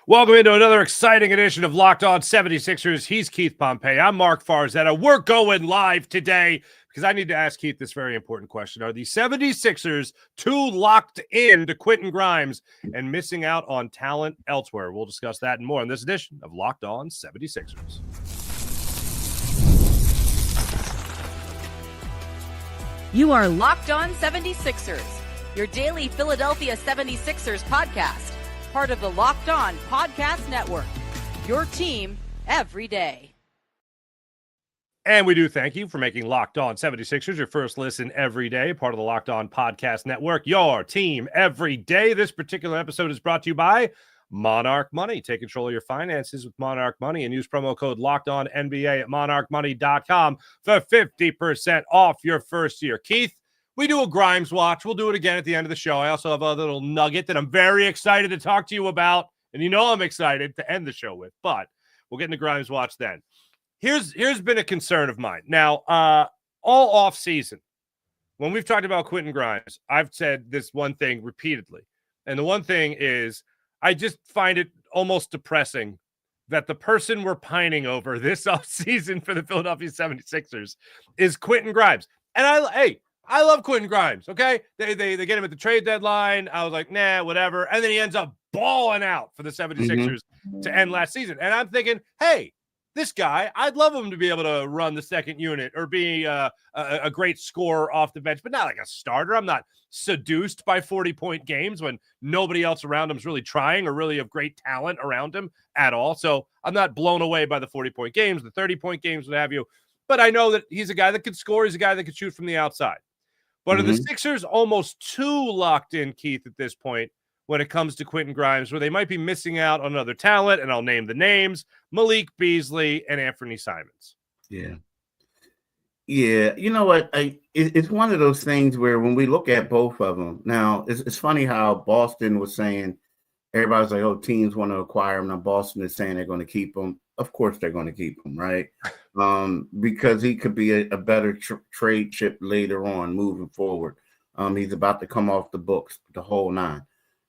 Welcome into another exciting edition of Locked On 76ers. He's Keith Pompey. I'm Marc Farzetta. We're going live today because I need to ask Keith this very important question. Are the 76ers too locked in to Quinton Grimes and missing out on talent elsewhere? We'll discuss that and more in this edition of Locked On 76ers. You are Locked On 76ers, your daily Philadelphia 76ers podcast. Part of the Locked On Podcast Network, your team every day. And we do thank you for making Locked On 76ers your first listen every day, part of the Locked On Podcast Network, your team every day. This particular episode is brought to you by Monarch Money. Take control of your finances with Monarch Money and use promo code LOCKEDONNBA at monarchmoney.com for 50% off your first year. Keith, we do a Grimes watch. We'll do it again at the end of the show. I also have a little nugget that I'm very excited to talk to you about, and you know I'm excited to end the show with, but we'll get into Grimes watch then. Here's been a concern of mine. Now, all off season, when we've talked about Quentin Grimes, I've said this one thing repeatedly, and the one thing is I just find it almost depressing that the person we're pining over this offseason for the Philadelphia 76ers is Quentin Grimes. And I love Quentin Grimes, okay? They get him at the trade deadline. I was like, nah, whatever. And then he ends up balling out for the 76ers to end last season. And I'm thinking, hey, this guy, I'd love him to be able to run the second unit or be a great scorer off the bench, but not like a starter. I'm not seduced by 40-point games when nobody else around him is really trying or really have great talent around him at all. So I'm not blown away by the 40-point games, the 30-point games, what have you. But I know that he's a guy that could score. He's a guy that could shoot from the outside. But are the Sixers almost too locked in, Keith, at this point when it comes to Quentin Grimes, where they might be missing out on other talent, and I'll name the names, Malik Beasley and Anthony Simons? Yeah. You know what? It's one of those things where when we look at both of them, now it's funny how Boston was saying, everybody's like, oh, teams want to acquire him. Now Boston is saying they're going to keep him. Of course they're going to keep him, right? Because he could be a better trade chip later on moving forward. He's about to come off the books, the whole nine.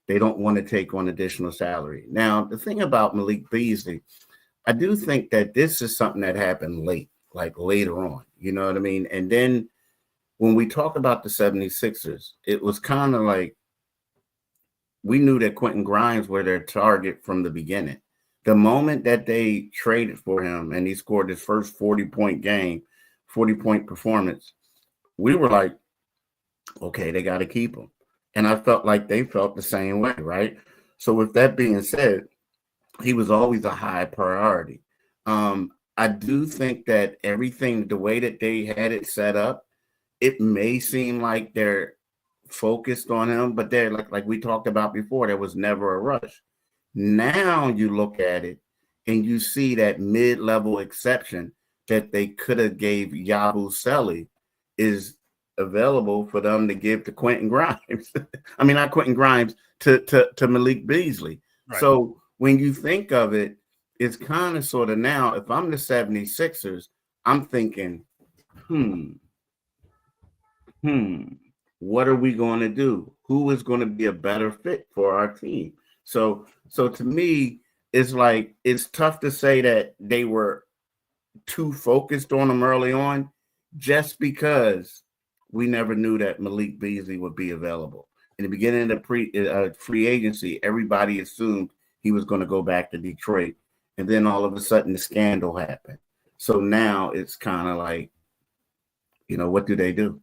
They don't want to take on additional salary. Now, the thing about Malik Beasley, I do think that this is something that happened late, like later on. You know what I mean? And then when we talk about the 76ers, it was kind of like we knew that Quentin Grimes were their target from the beginning. The moment that they traded for him and he scored his first 40-point game, 40-point performance, we were like, okay, they got to keep him. And I felt like they felt the same way, right? So with that being said, he was always a high priority. I do think that everything, the way that they had it set up, it may seem like they're focused on him, but they're like we talked about before, there was never a rush. Now you look at it and you see that mid-level exception that they could have gave Yabusele is available for them to give to Quentin Grimes. I mean, not Quentin Grimes, to Malik Beasley. Right. So when you think of it, it's kind of sort of now, if I'm the 76ers, I'm thinking, what are we going to do? Who is going to be a better fit for our team? So to me, it's like, it's tough to say that they were too focused on him early on, just because we never knew that Malik Beasley would be available. In the beginning of the free agency, everybody assumed he was going to go back to Detroit. And then all of a sudden the scandal happened. So now it's kind of like, what do they do?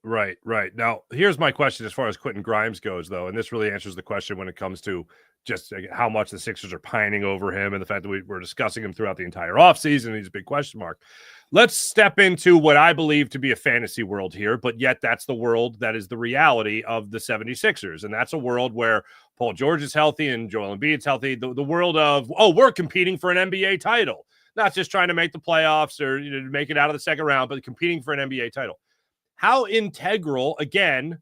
Right. Now, here's my question as far as Quentin Grimes goes, though, and this really answers the question when it comes to just how much the Sixers are pining over him and the fact that we're discussing him throughout the entire offseason. He's a big question mark. Let's step into what I believe to be a fantasy world here, but yet that's the world that is the reality of the 76ers, and that's a world where Paul George is healthy and Joel Embiid's healthy, the world of, we're competing for an NBA title, not just trying to make the playoffs or make it out of the second round, but competing for an NBA title. How integral, again,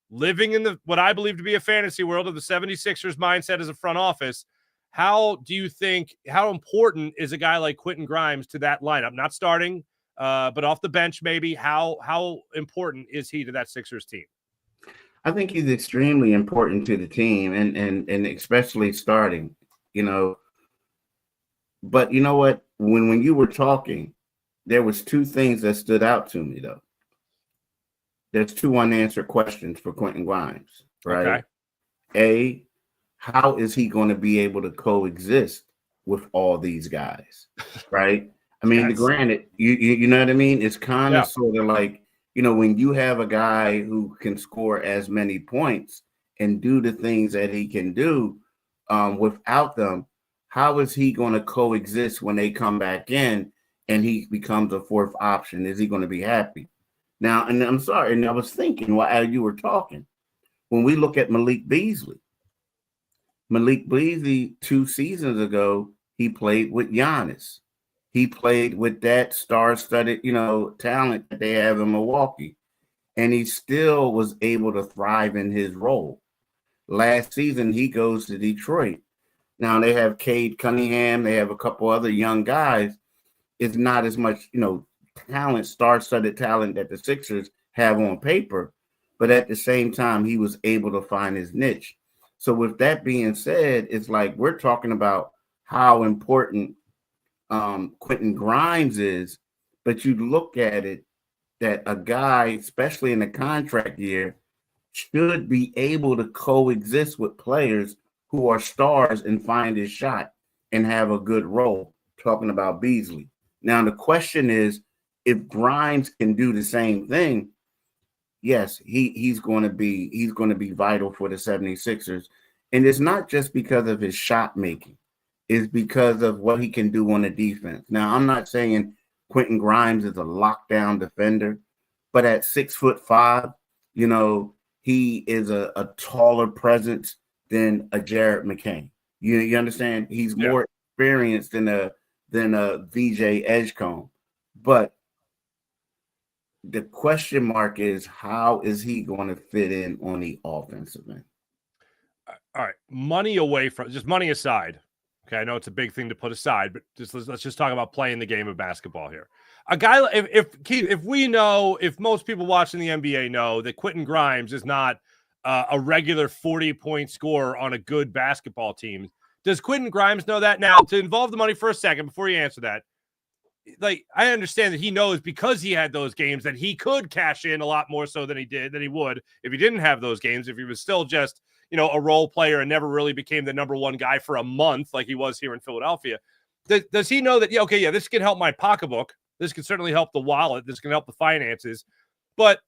living in what I believe to be a fantasy world of the 76ers mindset as a front office, how do you think, how important is a guy like Quentin Grimes to that lineup? Not starting, but off the bench maybe. How important is he to that Sixers team? I think he's extremely important to the team, and especially starting. But you know what? When you were talking, there was two things that stood out to me though. There's two unanswered questions for Quentin Grimes, right? Okay. A, how is he going to be able to coexist with all these guys, right? I mean, Yes. granted, you know what I mean? It's kind of Yeah. sort of like, when you have a guy who can score as many points and do the things that he can do without them, how is he going to coexist when they come back in and he becomes a fourth option? Is he going to be happy? Now, and I'm sorry, and I was thinking while you were talking, when we look at Malik Beasley 2 seasons ago, he played with Giannis. He played with that star-studded, talent that they have in Milwaukee, and he still was able to thrive in his role. Last season, he goes to Detroit. Now they have Cade Cunningham. They have a couple other young guys. It's not as much, talent, star-studded talent that the Sixers have on paper, but at the same time, he was able to find his niche. So with that being said, it's like we're talking about how important Quentin Grimes is, but you look at it that a guy, especially in a contract year, should be able to coexist with players who are stars and find his shot and have a good role. Talking about Beasley. Now the question is, if Grimes can do the same thing, yes, he's going to be vital for the 76ers. And it's not just because of his shot making. It's because of what he can do on the defense. Now, I'm not saying Quentin Grimes is a lockdown defender, but at 6'5", he is a taller presence than a Jared McCain. You understand? He's more experienced than a VJ Edgecombe. But the question mark is, how is he going to fit in on the offensive end? All right, money aside. Okay, I know it's a big thing to put aside, but let's just talk about playing the game of basketball here. A guy, if most people watching the NBA know that Quentin Grimes is not a regular 40-point scorer on a good basketball team, does Quentin Grimes know that? Now, to involve the money for a second before you answer that, like, I understand that he knows because he had those games that he could cash in a lot more so than he would if he didn't have those games, if he was still just, a role player and never really became the number one guy for a month like he was here in Philadelphia. Does he know that, this can help my pocketbook. This can certainly help the wallet. This can help the finances. But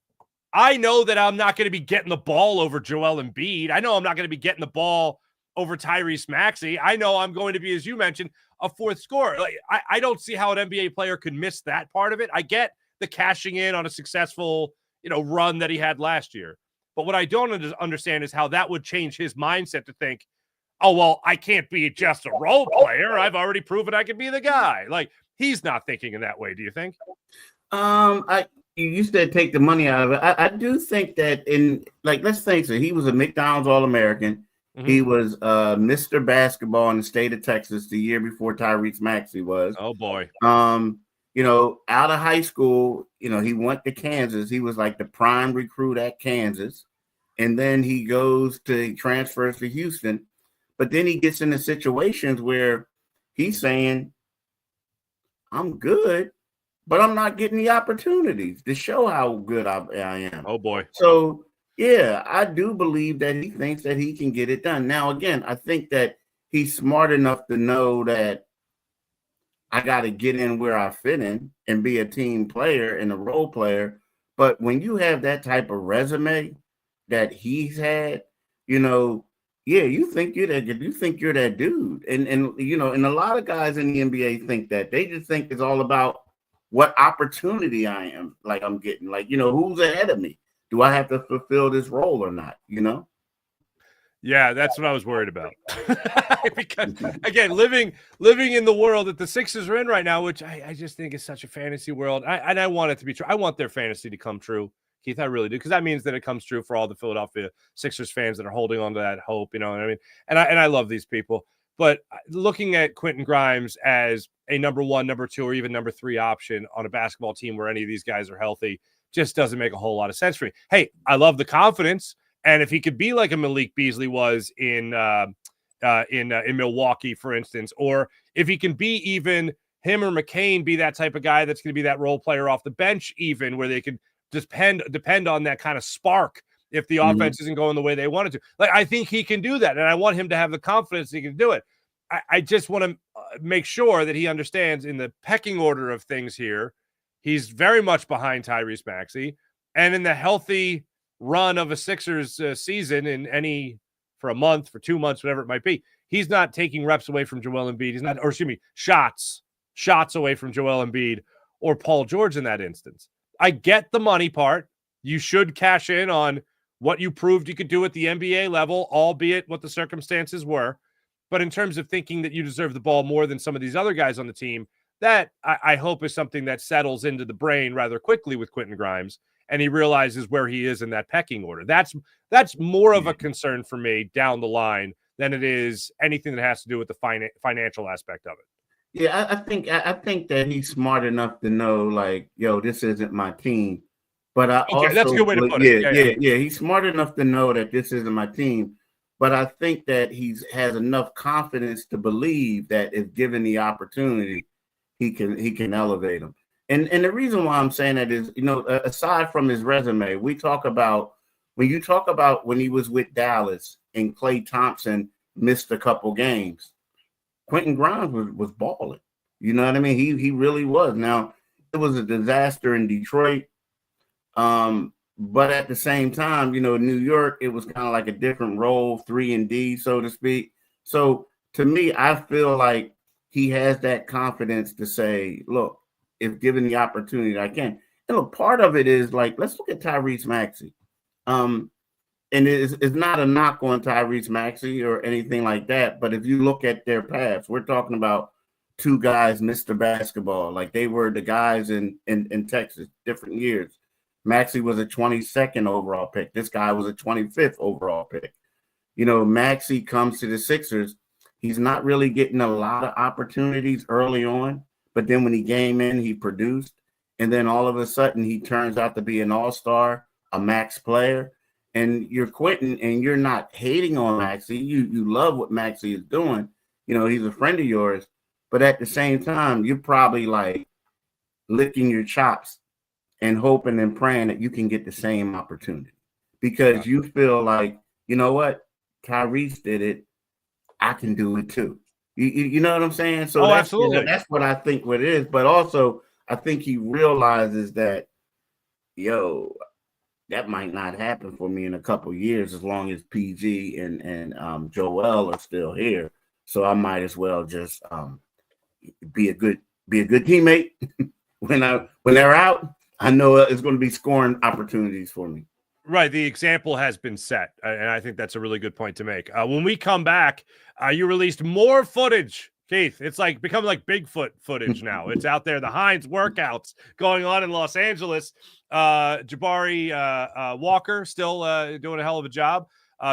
I know that I'm not going to be getting the ball over Joel Embiid. I know I'm not going to be getting the ball over Tyrese Maxey. I know I'm going to be, as you mentioned, a fourth scorer. Like, I don't see how an NBA player could miss that part of it. I get the cashing in on a successful, run that he had last year. But what I don't understand is how that would change his mindset to think, oh, well, I can't be just a role player. I've already proven I can be the guy. Like, he's not thinking in that way, do you think? You said take the money out of it. I do think that let's face it, he was a McDonald's All-American. Mm-hmm. He was Mr. Basketball in the state of Texas the year before Tyrese Maxey was. Oh, boy. Out of high school, he went to Kansas. He was like the prime recruit at Kansas. And then he transfers to Houston. But then he gets into situations where he's saying, I'm good, but I'm not getting the opportunities to show how good I am. Oh, boy. So, yeah, I do believe that he thinks that he can get it done. Now, again, I think that he's smart enough to know that I got to get in where I fit in and be a team player and a role player. But when you have that type of resume that he's had, you think you're that dude. And a lot of guys in the NBA think that. They just think it's all about what opportunity I'm getting. Like, who's ahead of me? Do I have to fulfill this role or not? Yeah, that's what I was worried about. Because, again, living in the world that the Sixers are in right now, which I just think is such a fantasy world. I want it to be true. I want their fantasy to come true, Keith. I really do, because that means that it comes true for all the Philadelphia Sixers fans that are holding on to that hope. You know what I mean? And I love these people. But looking at Quentin Grimes as a number 1, number 2, or even number 3 option on a basketball team where any of these guys are healthy just doesn't make a whole lot of sense for me. Hey, I love the confidence. And if he could be like a Malik Beasley was in Milwaukee, for instance, or if he can be even him or McCain, be that type of guy that's going to be that role player off the bench, even where they can depend on that kind of spark if the offense isn't going the way they want it to. Like, I think he can do that, and I want him to have the confidence he can do it. I just want to make sure that he understands in the pecking order of things here, he's very much behind Tyrese Maxey, and in the healthy run of a Sixers season for a month, for 2 months, whatever it might be, he's not taking reps away from Joel Embiid. He's not, or excuse me, shots away from Joel Embiid or Paul George in that instance. I get the money part. You should cash in on what you proved you could do at the NBA level, albeit what the circumstances were. But in terms of thinking that you deserve the ball more than some of these other guys on the team, that I hope is something that settles into the brain rather quickly with Quentin Grimes, and he realizes where he is in that pecking order. That's more of a concern for me down the line than it is anything that has to do with the financial aspect of it. Yeah, I think that he's smart enough to know, like, yo, this isn't my team. But that's a good way to put it. Yeah. He's smart enough to know that this isn't my team. But I think that has enough confidence to believe that if given the opportunity, he can elevate him. And the reason why I'm saying that is, aside from his resume, when you talk about when he was with Dallas and Klay Thompson missed a couple games, Quentin Grimes was balling. You know what I mean? He really was. Now, it was a disaster in Detroit. But at the same time, New York, it was kind of like a different role, 3-and-D, so to speak. So to me, I feel like he has that confidence to say, look, if given the opportunity, I can. And look, part of it is like, let's look at Tyrese Maxey. And it's not a knock on Tyrese Maxey or anything like that. But if you look at their paths, we're talking about two guys, Mr. Basketball, like they were the guys in Texas, different years. Maxey was a 22nd overall pick. This guy was a 25th overall pick. Maxey comes to the Sixers. He's not really getting a lot of opportunities early on, but then when he came in, he produced. And then all of a sudden, he turns out to be an all-star, a max player. And you're Quentin, and you're not hating on Maxey. You love what Maxey is doing. He's a friend of yours. But at the same time, you're probably like licking your chops and hoping and praying that you can get the same opportunity because you feel like, you know what, Tyrese did it, I can do it too. You know what I'm saying? So absolutely. That's what I think what it is. But also, I think he realizes that, that might not happen for me in a couple of years as long as PG and Joel are still here. So I might as well just be a good teammate when they're out. I know it's going to be scoring opportunities for me. Right. The example has been set, and I think that's a really good point to make. When we come back, you released more footage, Keith. It's like become like Bigfoot footage now. It's out there. The Hines workouts going on in Los Angeles. Jabari Walker still doing a hell of a job.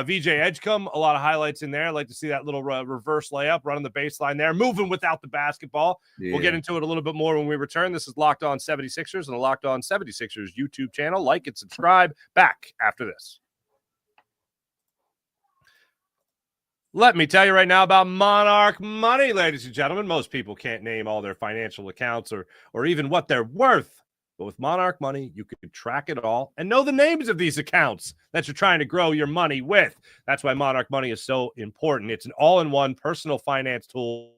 VJ Edgecombe, a lot of highlights in there. I'd like to see that little reverse layup, running the baseline there, moving without the basketball. Yeah. We'll get into it a little bit more when we return. This is Locked On 76ers and the Locked On 76ers YouTube channel. Like and subscribe. Back after this. Let me tell you right now about Monarch Money, ladies and gentlemen. Most people can't name all their financial accounts or even what they're worth. But with Monarch Money, you can track it all and know the names of these accounts that you're trying to grow your money with. That's why Monarch Money is so important. It's an all-in-one personal finance tool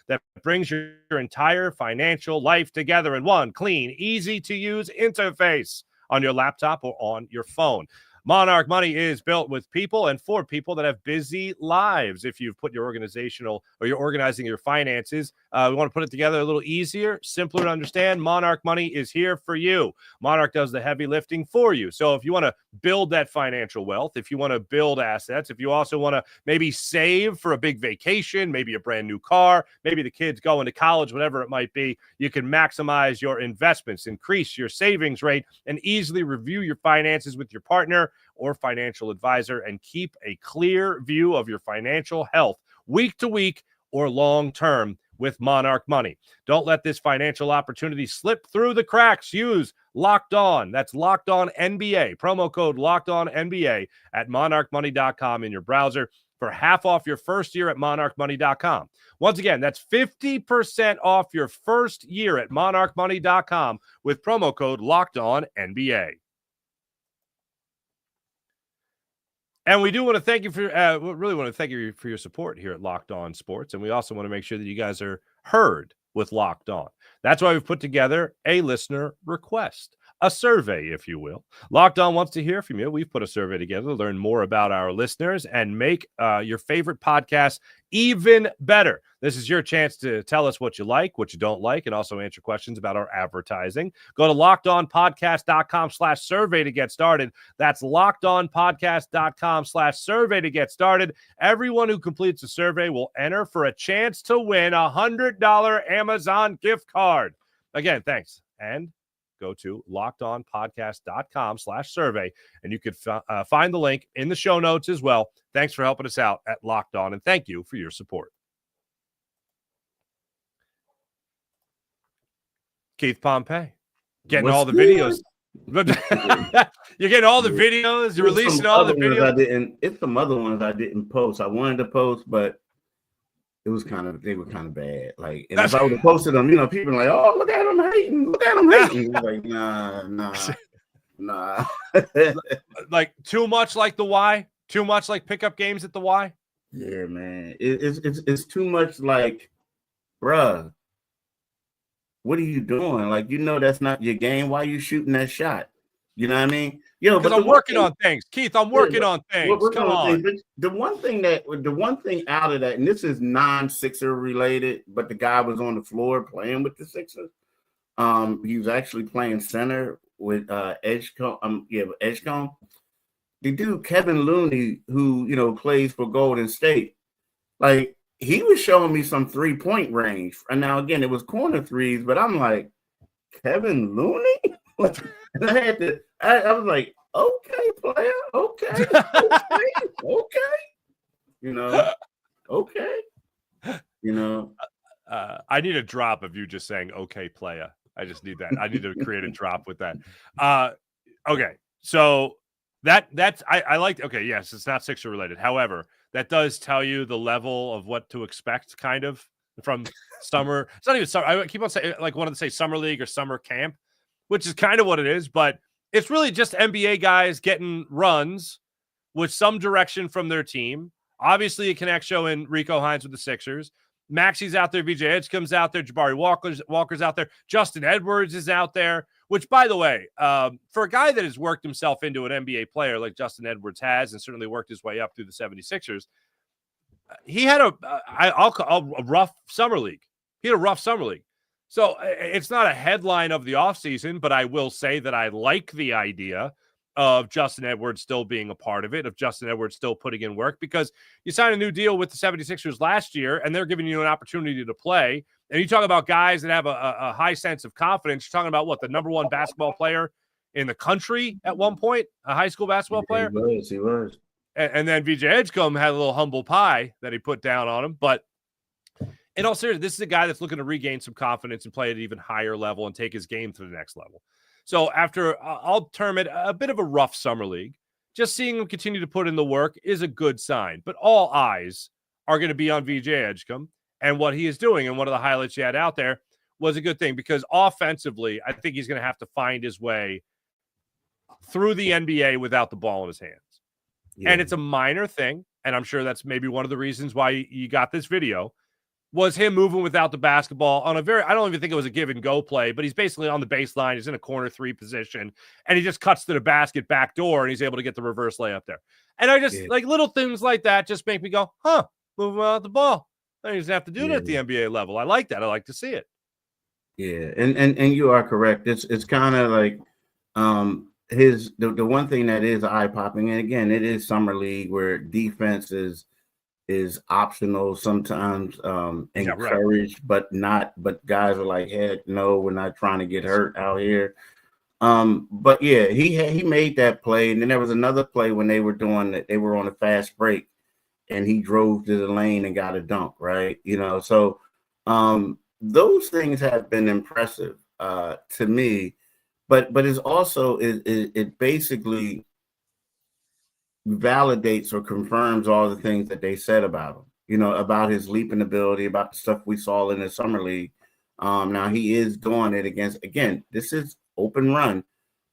that brings your entire financial life together in one clean, easy-to-use interface on your laptop or on your phone. Monarch Money is built with people and for people that have busy lives. If you've put your organizational or you're organizing your finances, we want to put it together a little easier, simpler to understand. Monarch Money is here for you. Monarch does the heavy lifting for you. So if you want to build that financial wealth, if you want to build assets, if you also want to maybe save for a big vacation, maybe a brand new car, maybe the kids going to college, whatever it might be, you can maximize your investments, increase your savings rate, and easily review your finances with your partner or financial advisor and keep a clear view of your financial health week to week or long term with Monarch Money. Don't let this financial opportunity slip through the cracks. Use Locked On. That's Locked On NBA. Promo code Locked On NBA at monarchmoney.com in your browser for half off your first year at monarchmoney.com. Once again, that's 50% off your first year at monarchmoney.com with promo code Locked On NBA. And we do want to thank you for, really want to thank you for your support here at Locked On Sports. And we also want to make sure that you guys are heard with Locked On. That's why we've put together a listener request, a survey, if you will. Locked On wants to hear from you. We've put a survey together to learn more about our listeners and make your favorite podcast even better. This is your chance to tell us what you like, what you don't like, and also answer questions about our advertising. Go to lockedonpodcast.com/survey to get started. That's lockedonpodcast.com/survey to get started. Everyone who completes the survey will enter for a chance to win a $100 Amazon gift card. Again, thanks. And go to lockedonpodcast.com/survey, and you could find the link in the show notes as well. Thanks for helping us out at Locked On, and thank you for your support. Keith Pompey, getting all the videos. You're getting all the videos. You're releasing all the videos. It's some other ones I didn't post. I wanted to post, but they were kind of bad. Like, and if I would have posted them, people are like, "Oh, look at him hating! Look at him hating!" Like, nah. Like too much like the Y, too much like pickup games at the Y. Yeah, man, it's too much. Like, bruh, what are you doing? Like, that's not your game. Why are you shooting that shot? You know what I mean? Because I'm working on things, Keith. I'm working on things. Come on. The one thing out of that, and this is non-Sixer related, but the guy was on the floor playing with the Sixers. He was actually playing center with Edgecombe. Edgecombe. The dude Kevin Looney, who plays for Golden State, like, he was showing me some 3-point range. And now again, it was corner threes, but I'm like, Kevin Looney? And I was like, okay, player, okay. Okay. I need a drop of you just saying, okay, player. I just need that. I need to create a drop with that. Okay. So that's I like, okay, yes, it's not Sixer related. However, that does tell you the level of what to expect kind of from summer. It's not even summer. I keep on saying, like, wanted to say summer league or summer camp, which is kind of what it is, but it's really just NBA guys getting runs with some direction from their team. Obviously, a Connect show in Rico Hines with the Sixers. Maxi's out there. VJ Edgecombe's out there. Jabari Walker's out there. Justin Edwards is out there, which, by the way, for a guy that has worked himself into an NBA player like Justin Edwards has and certainly worked his way up through the 76ers, he had a rough summer league. He had a rough summer league. So it's not a headline of the offseason, but I will say that I like the idea of Justin Edwards still being a part of it, of Justin Edwards still putting in work, because you signed a new deal with the 76ers last year, and they're giving you an opportunity to play. And you talk about guys that have a high sense of confidence. You're talking about what, the number one basketball player in the country at one point, a high school basketball player? He was. And then VJ Edgecombe had a little humble pie that he put down on him. But in all seriousness, this is a guy that's looking to regain some confidence and play at an even higher level and take his game to the next level. So after, I'll term it a bit of a rough summer league, just seeing him continue to put in the work is a good sign. But all eyes are going to be on VJ Edgecombe and what he is doing. And one of the highlights you had out there was a good thing, because offensively, I think he's going to have to find his way through the NBA without the ball in his hands. Yeah. And it's a minor thing, and I'm sure that's maybe one of the reasons why you got this video, was him moving without the basketball on a very, I don't even think it was a give and go play, but he's basically on the baseline. He's in a corner three position, and he just cuts to the basket back door, and he's able to get the reverse layup there. And I just, like, little things like that just make me go, moving without the ball. He doesn't have to do that at the NBA level. I like that. I like to see it. Yeah, and you are correct. It's kind of like the one thing that is eye-popping, and again, it is summer league where defense is optional sometimes, encouraged, but guys are like, heck no, we're not trying to get hurt out here. But yeah, he made that play, and then there was another play when they were on a fast break, and he drove to the lane and got a dunk, right? So Those things have been impressive to me, but it's also it basically validates or confirms all the things that they said about him. You know, about his leaping ability, about the stuff we saw in the summer league. Now he is doing it again, this is open run,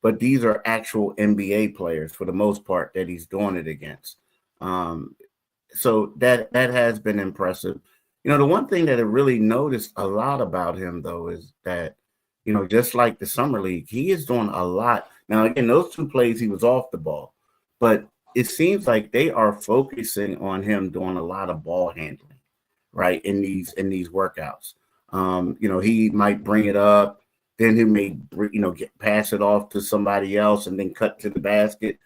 but these are actual NBA players for the most part that he's doing it against. So that has been impressive. You know, the one thing that I really noticed a lot about him, though, is that, you know, just like the summer league, he is doing a lot. Now, again, those 2 plays, he was off the ball, but it seems like they are focusing on him doing a lot of ball handling, right, in these workouts. You know, he might bring it up, then he may, you know, pass it off to somebody else and then cut to the basket.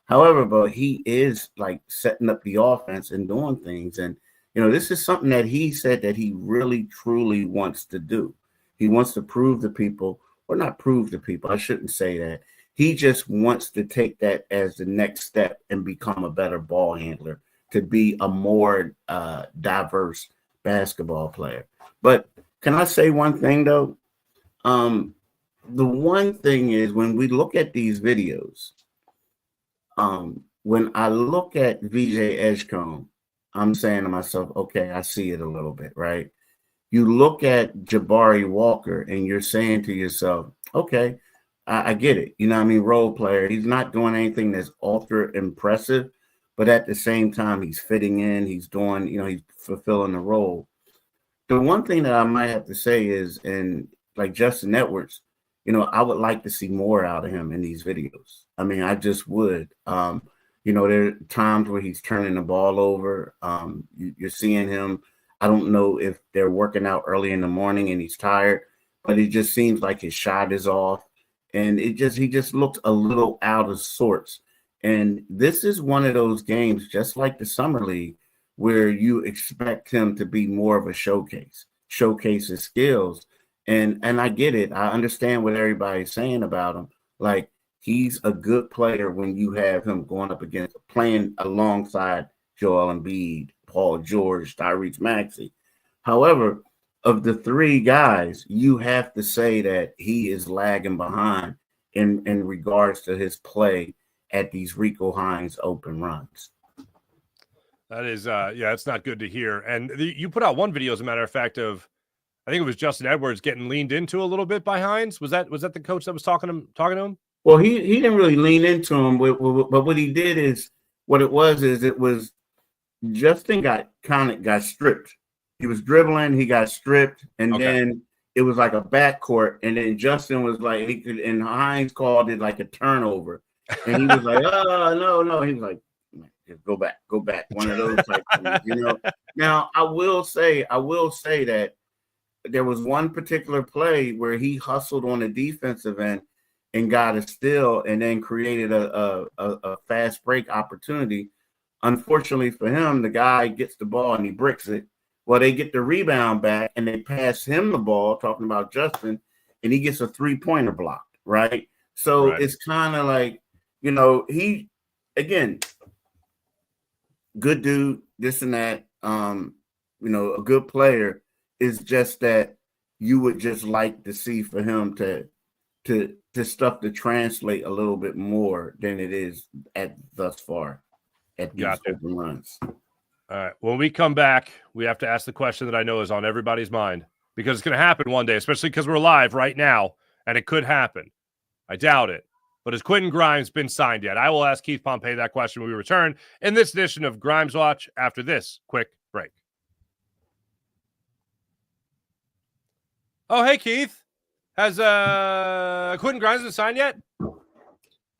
However, but he is like setting up the offense and doing things. And, you know, this is something that he said that he really, truly wants to do. He wants to prove to people, or not prove to people, I shouldn't say that. He just wants to take that as the next step and become a better ball handler, to be a more diverse basketball player. But can I say one thing, though? The one thing is, when we look at these videos, when I look at VJ Edgecombe, I'm saying to myself, okay, I see it a little bit, right? You look at Jabari Walker and you're saying to yourself, okay, I get it. You know what I mean? Role player. He's not doing anything that's ultra impressive, but at the same time, he's fitting in. He's doing, you know, he's fulfilling the role. The one thing that I might have to say is, and like Justin Edwards, you know, I would like to see more out of him in these videos. I mean, I just would. You know, there are times where he's turning the ball over. You're seeing him. I don't know if they're working out early in the morning and he's tired, but it just seems like his shot is off. And he just looks a little out of sorts. And this is one of those games, just like the summer league, where you expect him to be more of a showcase his skills. And I get it. I understand what everybody's saying about him. Like, he's a good player when you have him going up against, playing alongside Joel Embiid, Paul George, Tyrese Maxey. However, of the 3 guys, you have to say that he is lagging behind in regards to his play at these Rico Hines open runs. That is, yeah, it's not good to hear. And you put out one video, as a matter of fact, of, I think it was Justin Edwards getting leaned into a little bit by Hines. Was that the coach that was talking to him? Well, he didn't really lean into him, but what he did is, it was Justin got stripped. He was dribbling, he got stripped, and then it was like a backcourt, and then Justin was like, and Hines called it like a turnover, and he was like, oh no, he was like, just go back, one of those type things, you know. Now I will say that there was one particular play where he hustled on the defensive end and got a steal, and then created a fast break opportunity. Unfortunately for him, the guy gets the ball and he bricks it. Well, they get the rebound back and they pass him the ball, talking about Justin, and he gets a 3-pointer blocked, right? So It's kind of like, you know, he, again, good dude, this and that, you know, a good player. Is just that you would just like to see for him to stuff to translate a little bit more than it is thus far at these open runs. All right. When we come back, we have to ask the question that I know is on everybody's mind, because it's going to happen one day, especially because we're live right now, and it could happen. I doubt it. But has Quinton Grimes been signed yet? I will ask Keith Pompey that question when we return in this edition of Grimes Watch after this quick break. Oh, hey, Keith. Has Quentin Grimes been signed yet?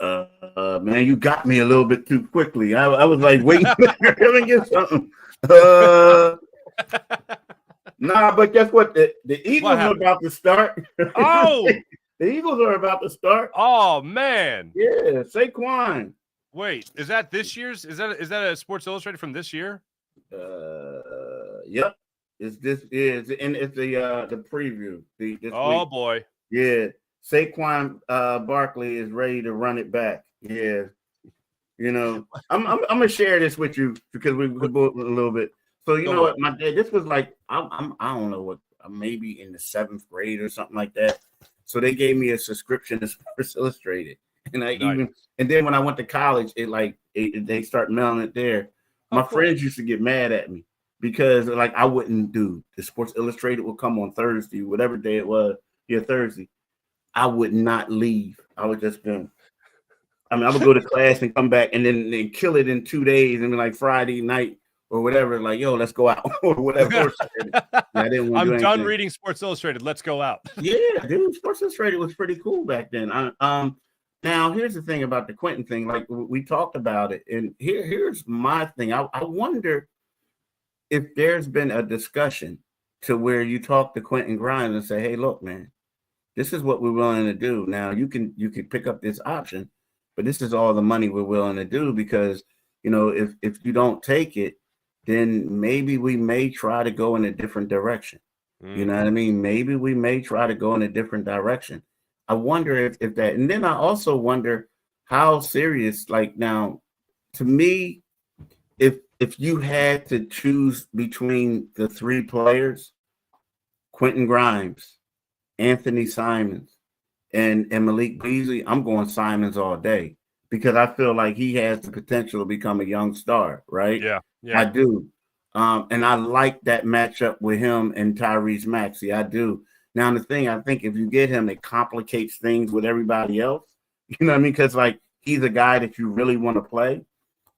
Man, you got me a little bit too quickly. I was like, wait, let me get something. Nah, but guess what? The Eagles are about to start. Oh! The Eagles are about to start. Oh, man. Yeah, Saquon. Wait, is that this year's? Is that a Sports Illustrated from this year? Yep. It's the preview. This week. Boy. Yeah. Saquon Barkley is ready to run it back. Yeah. You know, I'm gonna share this with you because we both a little bit. So you know what, this was like, I don't know what maybe in the 7th grade or something like that. So they gave me a subscription to Sports Illustrated, and and then when I went to college, they start mailing it there. My friends used to get mad at me because like I wouldn't do the Sports Illustrated would come on Thursday, whatever day it was, Thursday. I would not leave. I would just been. I mean, I would go to class and come back and then kill it in 2 days and be like Friday night or whatever, like, yo, let's go out or whatever. I didn't want to do done reading Sports Illustrated. Let's go out. Yeah, dude, Sports Illustrated was pretty cool back then. Now here's the thing about the Quentin thing. Like we talked about it, and here's my thing. I wonder if there's been a discussion to where you talk to Quentin Grimes and say, hey, look, man, this is what we're willing to do. Now you can pick up this option, but this is all the money we're willing to do because, if you don't take it, then maybe we may try to go in a different direction. You know what I mean? Maybe we may try to go in a different direction. I wonder if that, and then I also wonder how serious, like now, to me, if you had to choose between the 3 players, Quentin Grimes, Anthony Simons, and Malik Beasley, I'm going Simons all day because I feel like he has the potential to become a young star, right? Yeah. I do. And I like that matchup with him and Tyrese Maxey. I do. Now, the thing, I think if you get him, it complicates things with everybody else. You know what I mean? Because, like, he's a guy that you really want to play.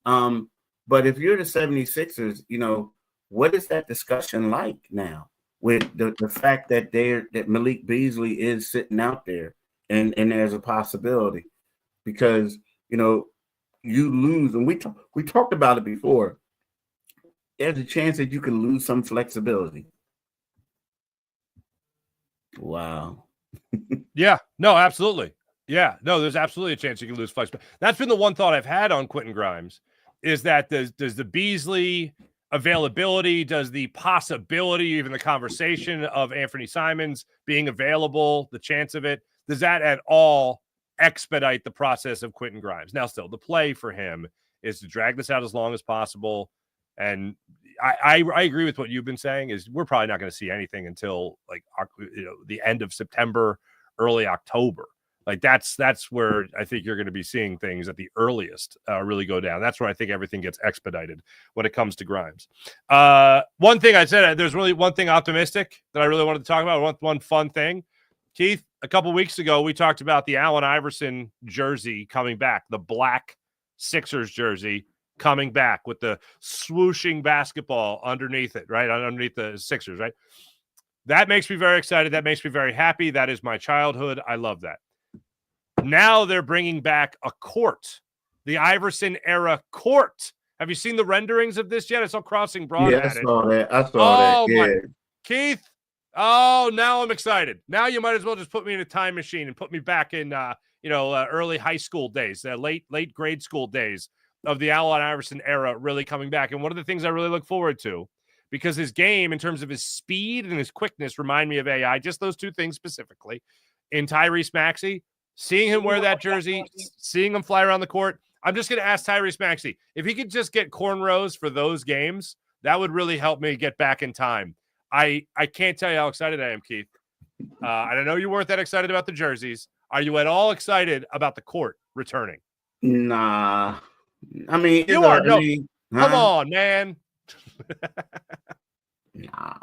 But if you're the 76ers, what is that discussion like now with the fact that that Malik Beasley is sitting out there and there's a possibility? Because, you lose. And we talked about it before. There's a chance that you can lose some flexibility. Wow. Yeah, no, absolutely. Yeah, no, there's absolutely a chance you can lose flexibility. That's been the one thought I've had on Quentin Grimes is that does the Beasley availability, does the possibility, even the conversation of Anthony Simons being available, the chance of it, does that at all expedite the process of Quentin Grimes? Now, still, the play for him is to drag this out as long as possible. And I agree with what you've been saying is we're probably not going to see anything until like the end of September, early October. Like that's where I think you're going to be seeing things at the earliest really go down. That's where I think everything gets expedited when it comes to Grimes. One thing I said, there's really one thing optimistic that I really wanted to talk about. One fun thing, Keith. A couple weeks ago, we talked about the Allen Iverson jersey coming back, the black Sixers jersey coming back with the swooshing basketball underneath it, right? Underneath the Sixers, right? That makes me very excited. That makes me very happy. That is my childhood. I love that. Now they're bringing back a court, the Iverson era court. Have you seen the renderings of this yet? I saw Crossing Broad. Yeah, I saw that. Yeah. Keith. Oh, now I'm excited. Now you might as well just put me in a time machine and put me back in, early high school days, late grade school days of the Allen Iverson era really coming back. And one of the things I really look forward to, because his game in terms of his speed and his quickness remind me of AI, just those two things specifically, in Tyrese Maxey, seeing him wear that jersey, seeing him fly around the court. I'm just going to ask Tyrese Maxey, if he could just get cornrows for those games, that would really help me get back in time. I can't tell you how excited I am, Keith. And I know you weren't that excited about the jerseys. Are you at all excited about the court returning? Nah. I mean, you are. No, come on, man. Nah.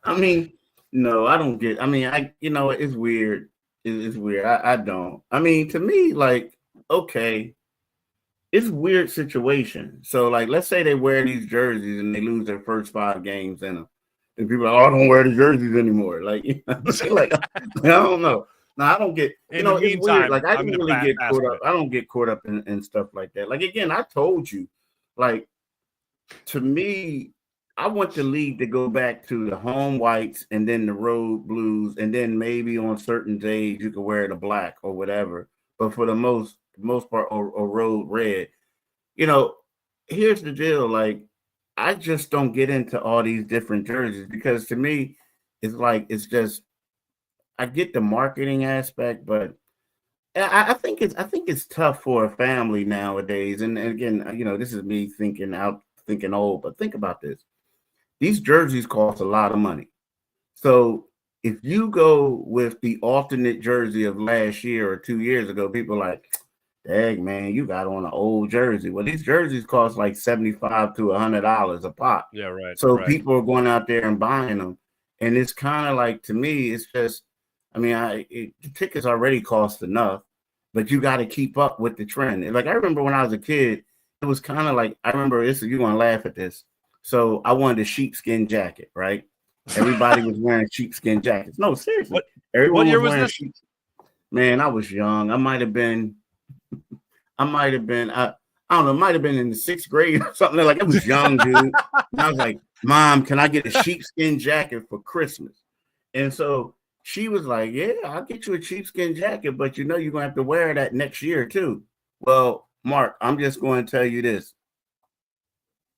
I mean, no, I don't get. I mean, it's weird. It's weird. I don't. I mean, to me, like, okay, it's a weird situation. So, like, let's say they wear these jerseys and they lose their first 5 games in them, and people are like, oh, I don't wear the jerseys anymore. Like, like I don't know. No, I don't get, in the meantime, it's weird. Like, I didn't really get caught up. I don't get caught up in stuff like that. Like, again, I told you, like, to me, I want the league to go back to the home whites and then the road blues. And then maybe on certain days you can wear the black or whatever. But for the most part, or road red. Here's the deal. Like, I just don't get into all these different jerseys because to me, it's just, I get the marketing aspect, but I think it's tough for a family nowadays. And again, this is me thinking old, but think about this. these jerseys cost a lot of money. So if you go with the alternate jersey of last year or 2 years ago, people are like, dang, man, you got on an old jersey. Well, these jerseys cost like $75 to $100 a pop. Yeah, right. So right. people are going out there and buying them. And it's kind of like, to me, it's just, I mean, the tickets already cost enough, but you got to keep up with the trend. Like, I remember when I was a kid, it was kind of like, I remember this, you're going to laugh at this. So I wanted a sheepskin jacket, right? Everybody was wearing sheepskin jackets. No, seriously. What year was this? Man, I was young. I might have been, I don't know, it might have been in the 6th grade or something. Like, I was young, dude. And I was like, Mom, can I get a sheepskin jacket for Christmas? And so she was like, yeah, I'll get you a sheepskin jacket, but you know you're going to have to wear that next year too. Well, Mark, I'm just going to tell you this.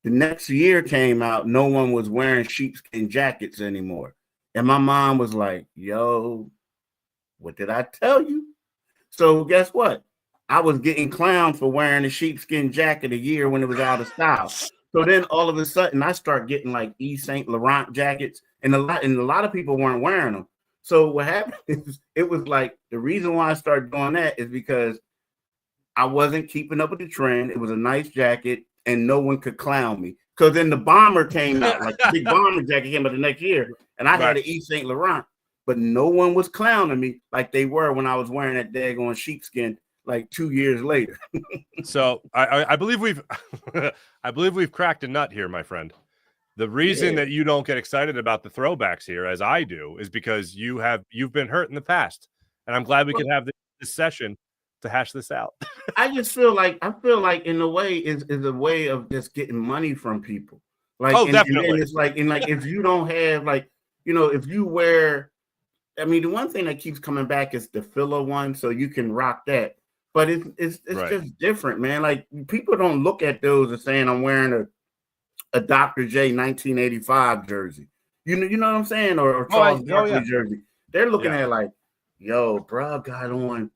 The next year came out, no one was wearing sheepskin jackets anymore. And my mom was like, yo, what did I tell you? So guess what? I was getting clowned for wearing a sheepskin jacket a year when it was out of style. So then all of a sudden I start getting like Yves Saint Laurent jackets, and a lot of people weren't wearing them. So what happened is, it was like, the reason why I started doing that is because I wasn't keeping up with the trend. It was a nice jacket and no one could clown me. Because then the bomber came out, like the big bomber jacket came out the next year, and I had an Yves Saint Laurent, but no one was clowning me like they were when I was wearing that daggone sheepskin like 2 years later. So I believe we've cracked a nut here, my friend. The reason that you don't get excited about the throwbacks here, as I do, is because you've been hurt in the past, and I'm glad we can have this session to hash this out. I feel like in a way is a way of just getting money from people. Like, definitely. And it's like, if you don't have, like, you know, if you wear, I mean, the one thing that keeps coming back is the filler one, so you can rock that. But it's right. Just different, man. Like, people don't look at those as saying I'm wearing a Dr. J 1985 jersey. You know what I'm saying? Or Charles Barkley jersey. They're looking at like, yo, bro, got on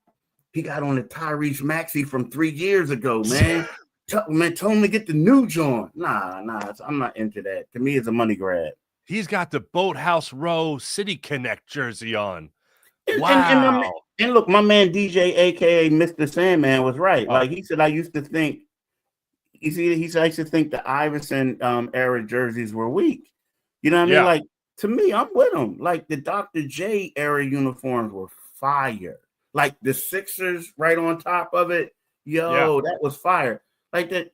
the Tyrese Maxey from 3 years ago, man. Tell him to get the new joint. Nah, I'm not into that. To me, it's a money grab. He's got the Boathouse Row City Connect jersey on. Wow. And look, my man DJ, aka Mr. Sandman, was right. Like, he said, I used to think, he said I used to think the Iverson era jerseys were weak. You know what I mean? Like, to me, I'm with him. Like, the Dr. J era uniforms were fire. Like, the Sixers right on top of it, that was fire. Like, the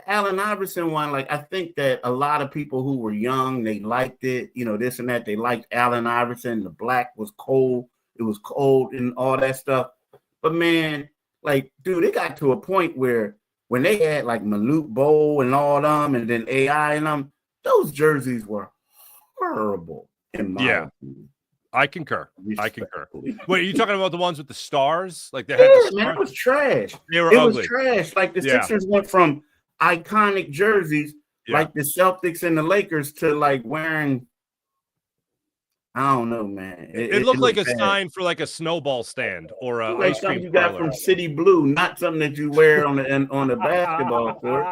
Allen Iverson one, like, I think that a lot of people who were young, they liked it, you know, this and that. They liked Allen Iverson. The black was cold. It was cold and all that stuff. But, man, like, dude, it got to a point where when they had, like, Malute Bowl and all them, and then AI and them, those jerseys were horrible in my opinion. I concur. Wait, are you talking about the ones with the stars? Like, they had the stars? Man, it was trash. They were ugly. Was trash. Like, the Sixers went from iconic jerseys, like the Celtics and the Lakers, to like wearing, I don't know, man. It looked like a sign for like a snowball stand or a like something you got from City Blue, not something that you wear on the basketball court.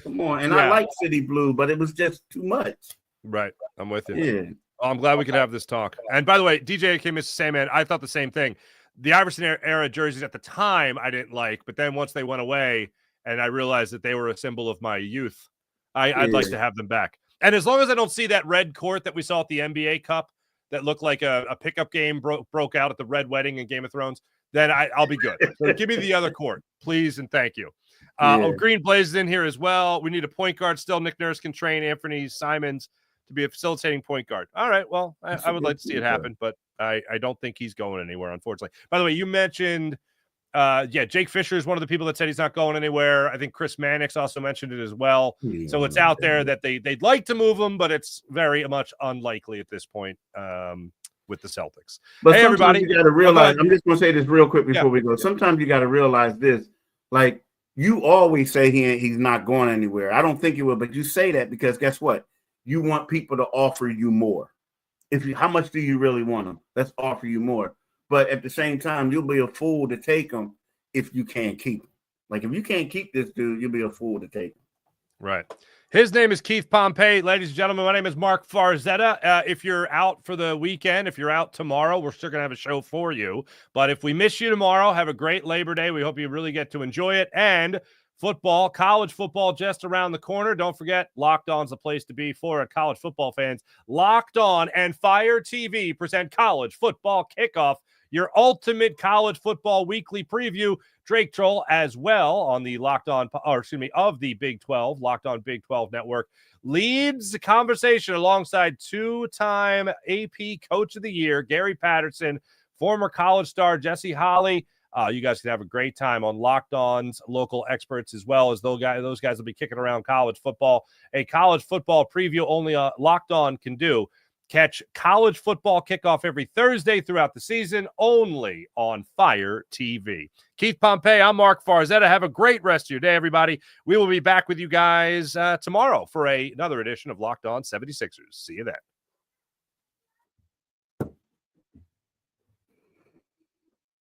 Come on, and I like City Blue, but it was just too much. Right, I'm with you. Yeah. Oh, I'm glad we could have this talk. And by the way, DJ came Mr. Sandman, I thought the same thing. The Iverson era jerseys at the time I didn't like, but then once they went away and I realized that they were a symbol of my youth, I'd like to have them back. And as long as I don't see that red court that we saw at the NBA Cup that looked like a pickup game broke out at the Red Wedding in Game of Thrones, then I'll be good. So give me the other court, please, and thank you. Green Blaze is in here as well. We need a point guard still. Nick Nurse can train Anthony Simons to be a facilitating point guard. All right, well, I would like to see it happen, but I don't think he's going anywhere, unfortunately. By the way, you mentioned, Jake Fisher is one of the people that said he's not going anywhere. I think Chris Mannix also mentioned it as well. So it's out there that they'd like to move him, but it's very much unlikely at this point with the Celtics. But hey, everybody, you got to realize, I'm just going to say this real quick before we go. Sometimes you got to realize this, like, you always say he's not going anywhere. I don't think he will, but you say that because guess what? You want people to offer you more. How much do you really want them? Let's offer you more. But at the same time, you'll be a fool to take them if you can't keep them. Like, if you can't keep this dude, you'll be a fool to take him. Right. His name is Keith Pompey. Ladies and gentlemen, my name is Marc Farzetta. If you're out for the weekend, if you're out tomorrow, we're still going to have a show for you. But if we miss you tomorrow, have a great Labor Day. We hope you really get to enjoy it. And football, college football just around the corner. Don't forget, Locked On's the place to be for college football fans. Locked On and Fire TV present College Football Kickoff, your ultimate college football weekly preview. Drake Troll as well on the of the Big 12, Locked On Big 12 Network, leads the conversation alongside two-time AP Coach of the Year, Gary Patterson, former college star Jesse Holley. You guys can have a great time on Locked On's local experts, as well as those guys will be kicking around college football. A college football preview only Locked On can do. Catch College Football Kickoff every Thursday throughout the season, only on Fire TV. Keith Pompey, I'm Marc Farzetta. Have a great rest of your day, everybody. We will be back with you guys tomorrow for another edition of Locked On 76ers. See you then.